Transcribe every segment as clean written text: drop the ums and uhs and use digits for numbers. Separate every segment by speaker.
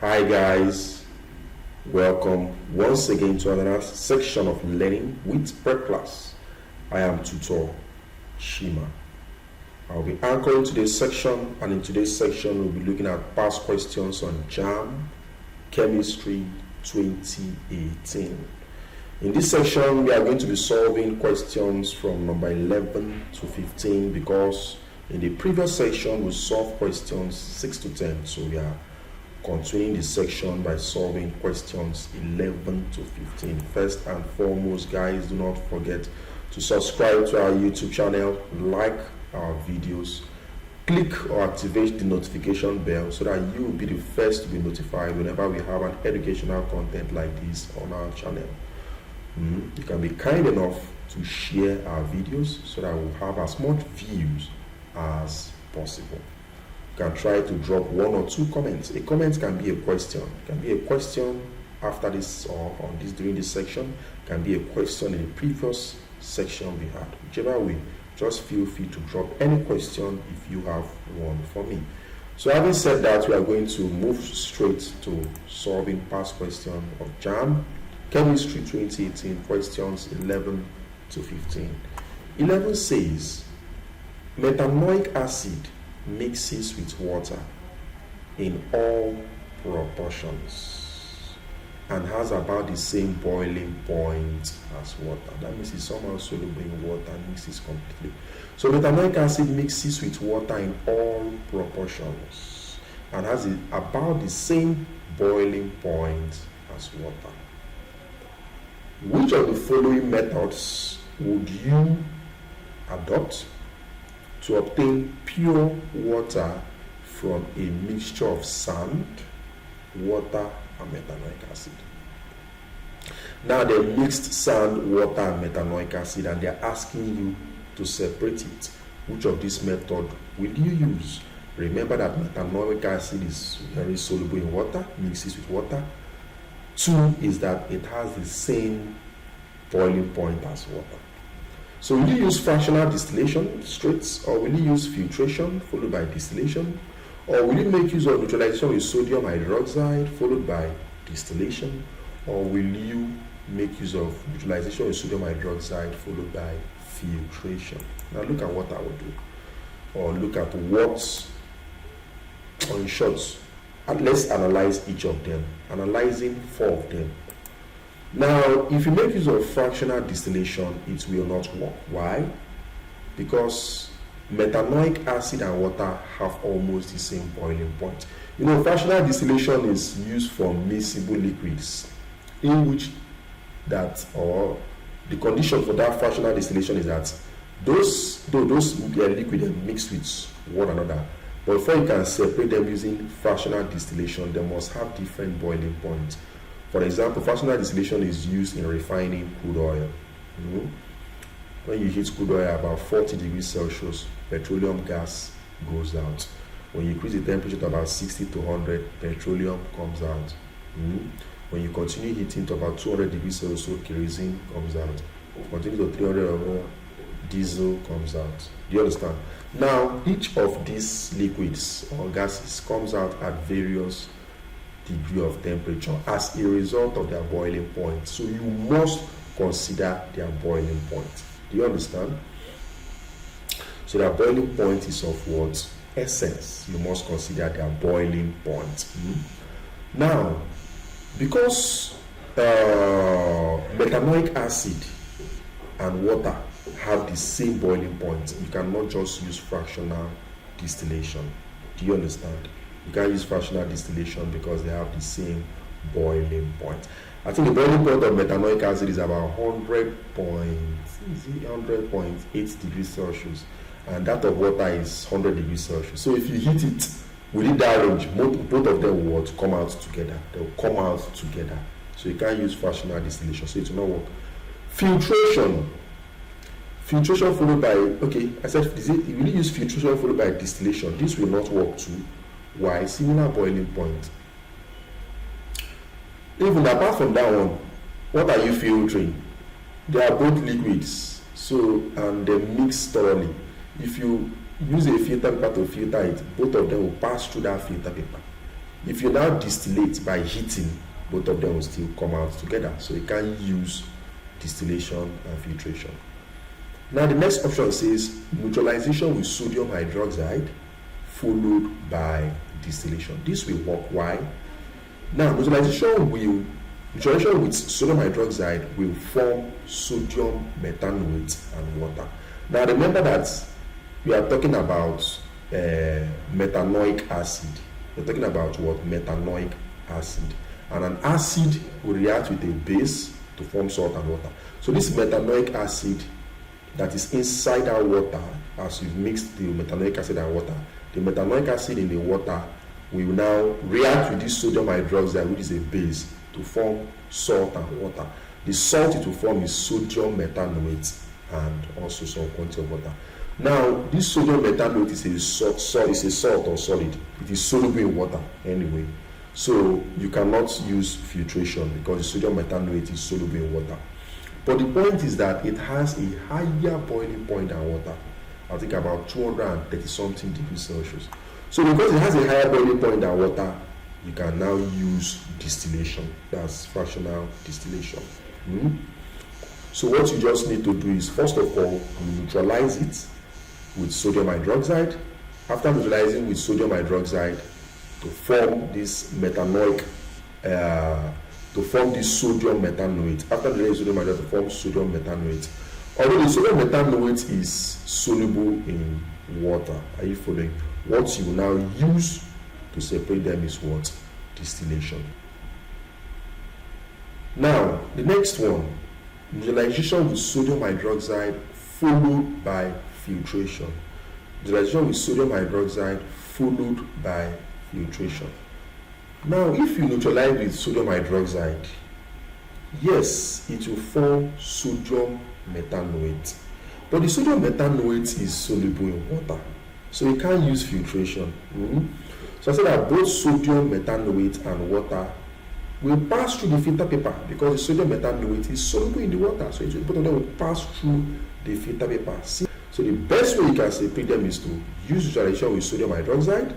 Speaker 1: Hi guys, welcome once again to another section of learning with Prepclass. I am tutor Shima. I'll be anchoring today's section, and in today's section we'll be looking at past questions on Jamb Chemistry 2018. In this section we are going to be solving questions from number 11 to 15 because in the previous section we solved questions 6 to 10, so we are continuing this section by solving questions 11 to 15. First and foremost, guys, do not forget to subscribe to our YouTube channel, like our videos, click or activate the notification bell so that you will be the first to be notified whenever we have an educational content like this on our channel. You can be kind enough to share our videos so that we'll have as much views as possible. You can try to drop one or two comments. A comment can be a question. It can be a question after this or on this during this section. It can be a question in the previous section we had. Whichever way, just feel free to drop any question if you have one for me. So having said that, we are going to move straight to solving past question of Jamb Chemistry 2018, questions 11 to 15. 11 says, methanoic acid mixes with water in all proportions and has about the same boiling point as water. That means it's somehow soluble in water and mixes completely. So methanoic acid mixes with water in all proportions and has about the same boiling point as water. Which of the following methods would you adopt to obtain pure water from a mixture of sand, water, and methanoic acid? Now they mixed sand, water, and methanoic acid, and they're asking you to separate it. Which of this method will you use? Remember that methanoic acid is very soluble in water, mixes with water. 2 is that it has the same boiling point as water. So will you use fractional distillation straight, or will you use filtration followed by distillation, or will you make use of neutralization with sodium hydroxide followed by distillation, or will you make use of neutralization with sodium hydroxide followed by filtration? Now look at what I will do, or look at what, or in short, let's analyze each of them, analyzing 4 of them. Now, if you make use of fractional distillation, it will not work. Why? Because methanoic acid and water have almost the same boiling point. You know, fractional distillation is used for miscible liquids, in which that, or the condition for that fractional distillation is that those liquids are mixed with one another. But before you can separate them using fractional distillation, they must have different boiling points. For example, fractional distillation is used in refining crude oil. When you heat crude oil about 40 degrees Celsius, petroleum gas goes out. When you increase the temperature to about 60 to 100, petroleum comes out. When you continue heating to about 200 degrees Celsius, kerosene comes out. Continue to 300, diesel comes out. Do you understand? Now, each of these liquids or gases comes out at various degree of temperature as a result of their boiling point. So you must consider their boiling point. Do you understand? So their boiling point is of what? Essence. You must consider their boiling point. Now, because methanoic acid and water have the same boiling point, you cannot just use fractional distillation. Do you understand? You can't use fractional distillation because they have the same boiling point. I think the boiling point of methanoic acid is about 100.8 degrees Celsius, and that of water is 100 degrees Celsius. So if you heat it within that range, both of them will come out together. They will come out together. So you can't use fractional distillation, so it will not work. Filtration followed by, okay, I said, will you use filtration followed by distillation? This will not work too. Why? Similar boiling point. Even apart from that one, what are you filtering? They are both liquids, so, and they mix thoroughly. If you use a filter paper to filter it, both of them will pass through that filter paper. If you now distillate by heating, both of them will still come out together. So you can use distillation and filtration. Now the next option says neutralization with sodium hydroxide followed by distillation. This will work. Why? Now neutralization with sodium hydroxide will form sodium methanoate and water. Now remember that we are talking about methanoic acid. We're talking about what? Methanoic acid. And an acid will react with a base to form salt and water. So this methanoic acid that is inside our water, as we've mixed the methanoic acid and water, the methanoic acid in the water will now react with this sodium hydroxide, which is a base, to form salt and water. The salt it will form is sodium methanoate and also some quantity of water. Now, this sodium methanoate is a salt or solid. It is soluble in water anyway. So you cannot use filtration because the sodium methanoate is soluble in water. But the point is that it has a higher boiling point than water. I think about 230 something degrees Celsius. So because it has a higher boiling point than water, you can now use distillation. That's fractional distillation. So what you just need to do is, first of all, you neutralize it with sodium hydroxide. After neutralizing with sodium hydroxide to form this methanoic, to form this sodium methanoate. After neutralizing sodium hydroxide to form sodium methanoate. Although the sodium methanoate is soluble in water, are you following? What you now use to separate them is what? Distillation. Now, the next one, neutralization with sodium hydroxide followed by filtration. Neutralization with sodium hydroxide followed by filtration. Now, if you neutralize with sodium hydroxide, yes, it will form sodium methanoate. But the sodium methanoate is soluble in water, so you can't use filtration. So I said that both sodium methanoate and water will pass through the filter paper because the sodium methanoate is soluble in the water, so both of them will pass through the filter paper. So the best way you can separate them is to use neutralization with sodium hydroxide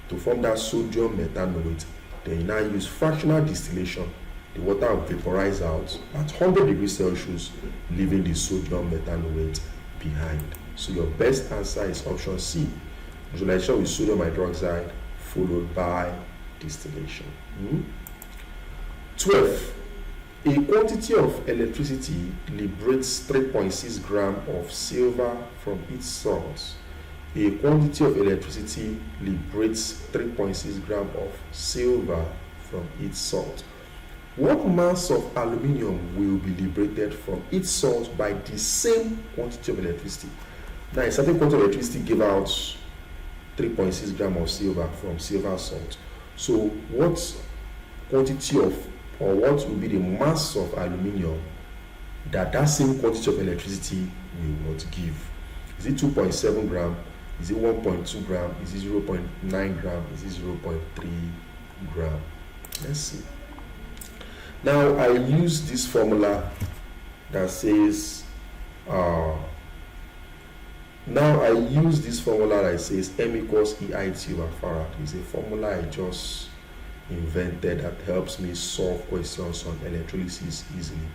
Speaker 1: to form that sodium methanoate. Then you now use fractional distillation. The water will vaporize out at 100 degrees Celsius, leaving the sodium methanoate behind. So your best answer is option C, neutralization with sodium hydroxide followed by distillation. 12. A quantity of electricity liberates 3.6 grams of silver from its salts. A quantity of electricity liberates 3.6 grams of silver from its salt. What mass of aluminium will be liberated from its salt by the same quantity of electricity? Now, a certain quantity of electricity gave out 3.6 grams of silver from silver salt. So, what quantity of, or what will be the mass of aluminium that same quantity of electricity will not give? Is it 2.7 grams? Is it 1.2 grams? Is it 0.9 grams? Is it 0.3 grams? Let's see. Now I use this formula that says M equals EIT over farad. It's a formula I just invented that helps me solve questions on electrolysis easily.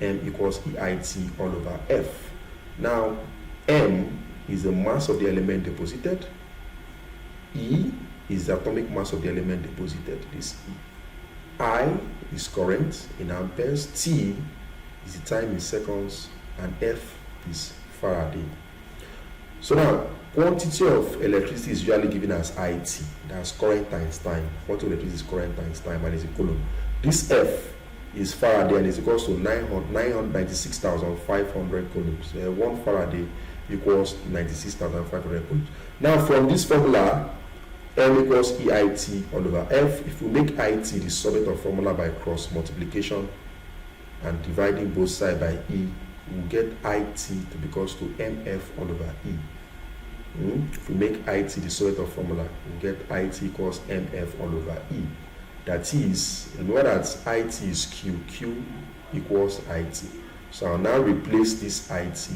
Speaker 1: M equals EIT all over F. Now M is the mass of the element deposited. E is the atomic mass of the element deposited, this E. I is current in amperes, T is the time in seconds, and F is Faraday. So now, quantity of electricity is usually given as IT, that's current times time. Quantity of electricity is current times time, and is a coulomb. This F is Faraday and is equals to 996,500 coulombs. 1 Faraday equals 96,500 coulombs. Now, from this formula, M equals EIT all over F. If we make IT the summate of formula by cross multiplication and dividing both sides by E, we'll get IT to be equals to MF all over E. If we make IT the summate of formula, we'll get IT equals MF all over E. That is, remember that IT is Q. Q equals IT. So I'll now replace this IT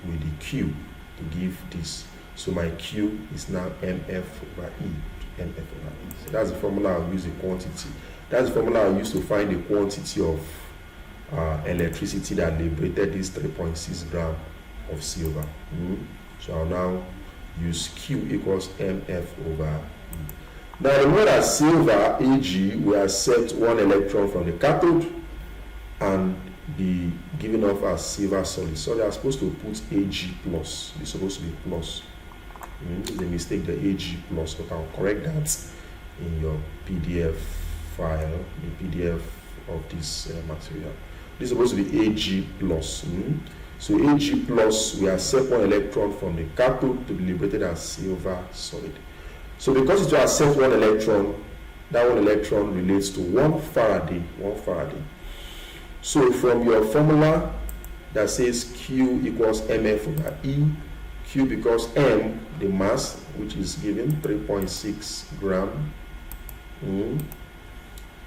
Speaker 1: with the Q to give this. So my Q is now MF over E. mf over E. So that's the formula I'll use the quantity. That's the formula I'll use to find the quantity of electricity that liberated this 3.6 gram of silver. So I'll now use Q equals mf over E. Now remember that silver, Ag, we accept one electron from the cathode and be given off as silver solid. So they are supposed to put Ag plus. It's supposed to be plus. It's a mistake, the Ag plus, but I'll correct that in your PDF file, the PDF of this material. This is supposed to be Ag plus. So Ag plus, we accept one electron from the cathode to be liberated as silver solid. So because it will accept one electron, that one electron relates to 1 Faraday, 1 Faraday. So from your formula that says Q equals mf over E, Q because m, the mass, which is given 3.6 gram,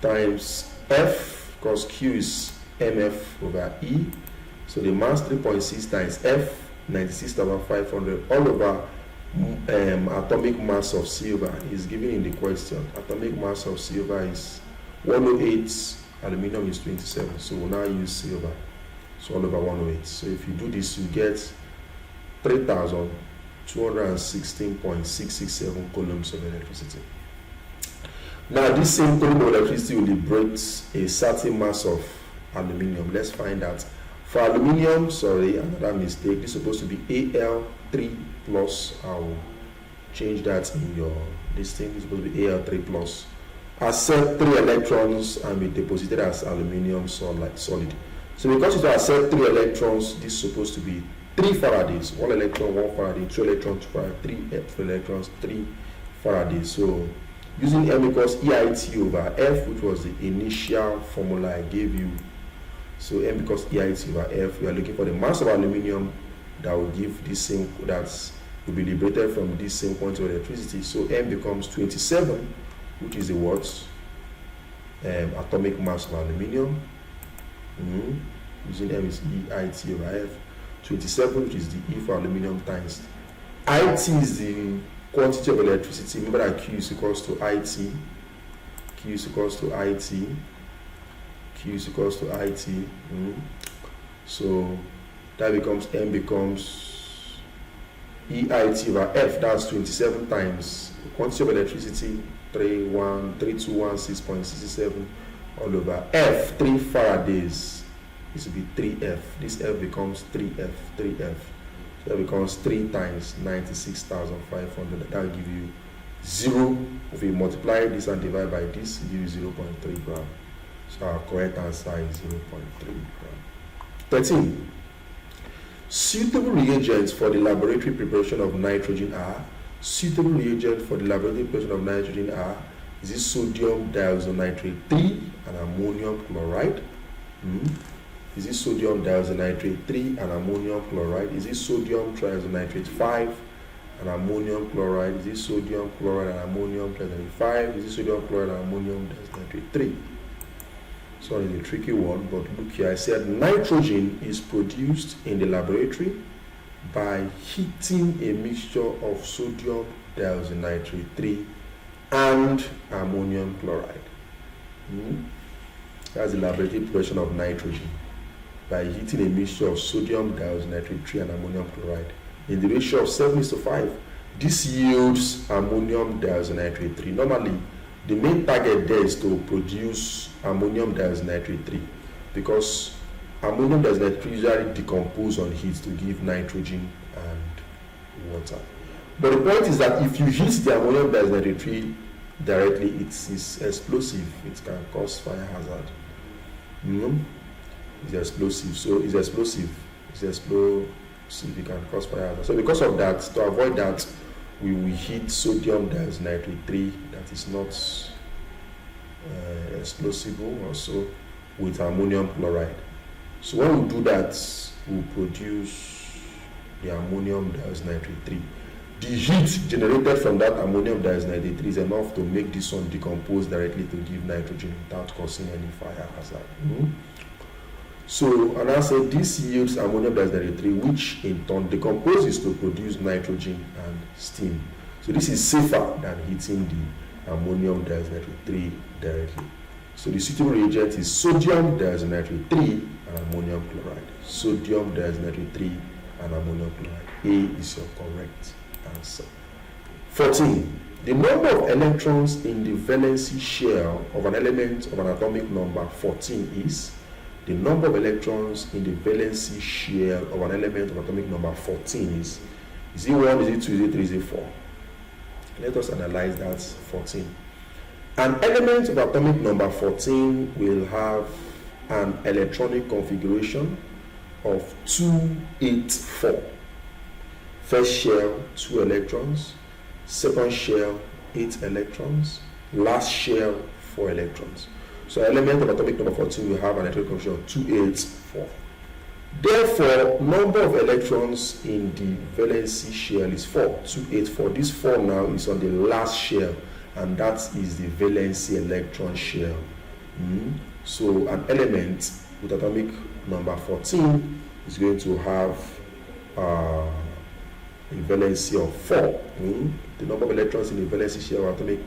Speaker 1: times F, because Q is mf over E, so the mass 3.6 times F, 96,500, all over atomic mass of silver is given in the question. Atomic mass of silver is 108, aluminum is 27, so we'll now use silver, so all over 108. So if you do this, you get 3,216.667 coulombs of electricity. Now this same coulomb of electricity will liberate a certain mass of aluminum. Let's find out. For aluminum, sorry, another mistake, this is supposed to be Al3 plus. I'll change that in your listing. It's supposed to be Al3 plus. Accept 3 electrons and be deposited as aluminum solid. So because it will accept 3 electrons, this is supposed to be 3 Faradays. 1 electron, 1 Faraday, 2 electrons, 2 Faraday, 3 electrons, 3 Faradays. So using M equals EIT over F, which was the initial formula I gave you. So M equals EIT over F. We are looking for the mass of aluminum that will give this same, that will be liberated from this same quantity of electricity. So M becomes 27, which is the what? Atomic mass of aluminum. Using M is EIT over F. 27, which is the E for aluminum, times IT is the quantity of electricity. Remember that Q is equals to IT. Q is equals to IT. Q is equals to IT. So that becomes M becomes EIT over F. That's 27 times the quantity of electricity, 3216.67, all over F, 3 Faradays. This will be 3F. This F becomes 3F. So that becomes 3 times 96,500. That will give you 0. If we multiply this and divide by this, it gives you 0.3 gram. So our correct answer is 0.3 gram. 13. Suitable reagents for the laboratory preparation of nitrogen are. Suitable reagent for the laboratory preparation of nitrogen are. Is it sodium diazonitrate 3 and ammonium chloride? Is it sodium diazonitrate 3 and ammonium chloride? Is it sodium triazonitrate 5 and ammonium chloride? Is it sodium chloride and ammonium triazonitrate 5? Is it sodium chloride and ammonium diazonitrate 3? So it's a tricky one, but look here. I said nitrogen is produced in the laboratory by heating a mixture of sodium diazonitrate 3 and ammonium chloride. That's the laboratory preparation of nitrogen by heating a mixture of sodium diazonitrate 3 and ammonium chloride in the ratio of 7:5. This yields ammonium diazonitrate 3. Normally, the main target there is to produce ammonium diazonitrate 3 because ammonium diazonitrate 3 usually decomposes on heat to give nitrogen and water. But the point is that if you heat the ammonium diazonitrate 3 directly, it is explosive. It can cause fire hazard. It's explosive. So it's explosive. It can cause fire hazard. So because of that, to avoid that, we will heat sodium diazonitrate 3 that is not explosible also with ammonium chloride. So when we do that, we produce the ammonium diazonitrate 3. The heat generated from that ammonium diazonitrate 3 is enough to make this one decompose directly to give nitrogen without causing any fire hazard. So, and I said this yields ammonium diazonitrate 3, which in turn decomposes to produce nitrogen and steam. So So this is safer than heating the ammonium diisonitrate 3 directly. So the suitable reagent is sodium diisonitrate 3 and ammonium chloride. Sodium diisonitrate 3 and ammonium chloride. A is your correct answer. 14. The number of electrons in the valency shell of an element of an atomic number 14 is. The number of electrons in the valency shell of an element of atomic number 14 is it 1, is it 2, is it 3, is it 4? Let us analyze that 14. An element of atomic number 14 will have an electronic configuration of 284. First shell, 2 electrons. Second shell, 8 electrons. Last shell, 4 electrons. So element of atomic number 14 will have an electronic configuration of 284. Therefore, number of electrons in the valency shell is 4, 284. This 4 now is on the last shell, and that is the valency electron shell. So an element with atomic number 14 is going to have a valency of 4. The number of electrons in the valency shell of atomic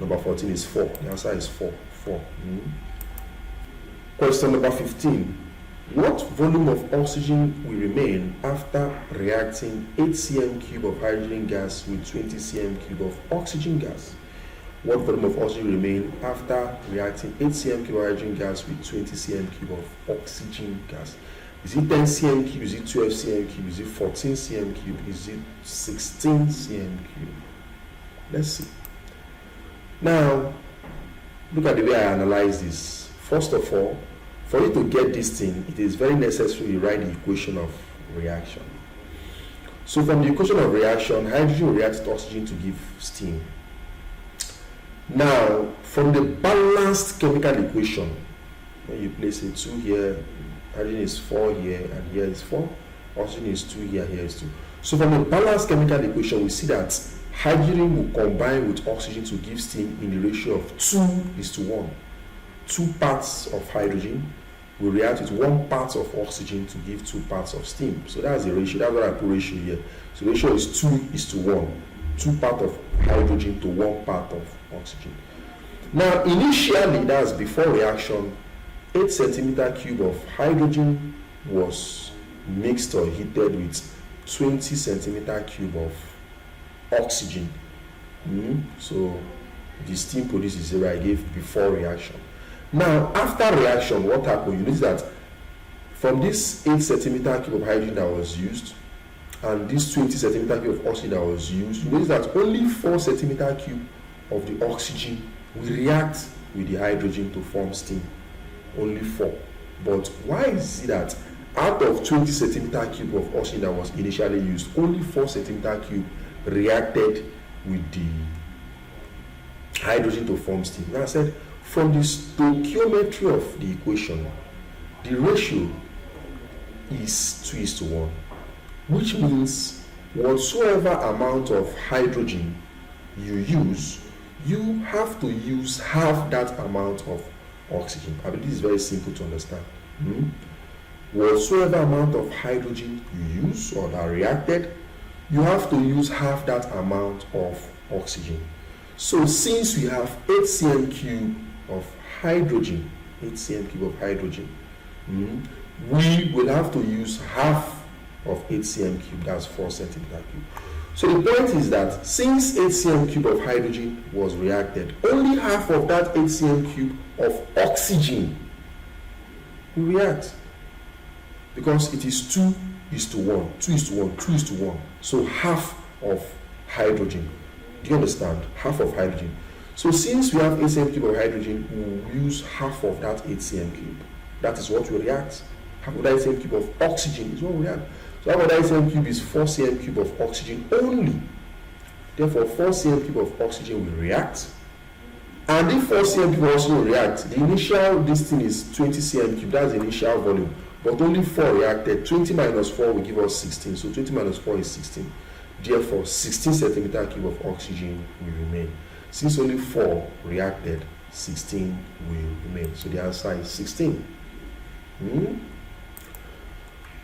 Speaker 1: number 14 is 4. The answer is 4. Question number 15. What volume of oxygen will remain after reacting 8 cm cube of hydrogen gas with 20 cm cube of oxygen gas? What volume of oxygen will remain after reacting 8 cm cube of hydrogen gas with 20 cm cube of oxygen gas? Is it 10 cm cube? Is it 12 cm cube? Is it 14 cm cube? Is it 16 cm cube? Let's see. Now, look at the way I analyze this. First of all, for you to get this thing, it is very necessary you write the equation of reaction. So from the equation of reaction, hydrogen will react with oxygen to give steam. Now, from the balanced chemical equation, when you place a 2 here, hydrogen is 4 here, and here is 4. Oxygen is 2 here, here is 2. So from the balanced chemical equation, we see that hydrogen will combine with oxygen to give steam in the ratio of 2:1. 2 parts of hydrogen will react with 1 part of oxygen to give 2 parts of steam. So that's the ratio. That's what I put ratio here. So the ratio is 2:1. 2 part of hydrogen to 1 part of oxygen. Now initially, that's before reaction, 8 centimeter cube of hydrogen was mixed or heated with 20 centimeter cube of oxygen. So the steam produced is 0 I gave before reaction. Now after reaction, what happened? You notice that from this 8 centimeter cube of hydrogen that was used and this 20 centimeter cube of oxygen that was used, you notice that only 4 centimeter cube of the oxygen will react with the hydrogen to form steam. Only 4. But why is it that out of 20 centimeter cube of oxygen that was initially used, only 4 centimeter cube reacted with the hydrogen to form steam? Now I said, from the stoichiometry of the equation, the ratio is 2:1, which means whatsoever amount of hydrogen you use, you have to use half that amount of oxygen. I mean, this is very simple to understand. Whatsoever amount of hydrogen you use or that reacted, you have to use half that amount of oxygen. So since we have 8 cm cube of hydrogen, 8 cm cube of hydrogen, we will have to use half of 8 cm cube, that's 4 centimeter cube. So the point is that since 8 cm cube of hydrogen was reacted, only half of that 8 cm cube of oxygen will react, because it is 2:1, 2:1, 2:1. So half of hydrogen. Do you understand? Half of hydrogen. So since we have 8 cm cube of hydrogen, we will use half of that 8 cm cube. That is what will react. Half of that 8 cm cube of oxygen is what will react. So half of that 8 cm cube is 4 cm cube of oxygen only. Therefore, 4 cm cube of oxygen will react. And if 4 cm cube of oxygen will react, the initial distance is 20 cm cube. That's the initial volume. But only 4 reacted. 20 minus 4 will give us 16. So 20 minus 4 is 16. Therefore, 16 centimeter cube of oxygen will remain. Since only 4 reacted, 16 will remain. So the answer is 16.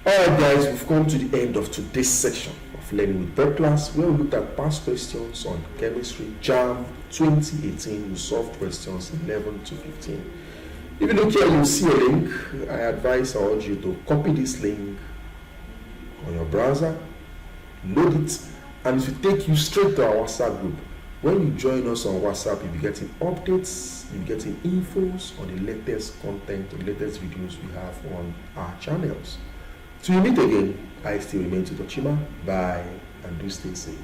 Speaker 1: Alright guys, we've come to the end of today's section of Learning with Prepclass, where we looked at past questions on chemistry, Jamb 2018. We solved questions 11 to 15. If you look here, you'll see a link. I urge you to copy this link on your browser, load it, and it will take you straight to our WhatsApp group. When you join us on WhatsApp, you'll be getting updates, you'll be getting infos on the latest content, the latest videos we have on our channels. Till we meet again, I still remain Tutochima. Bye, and do stay safe.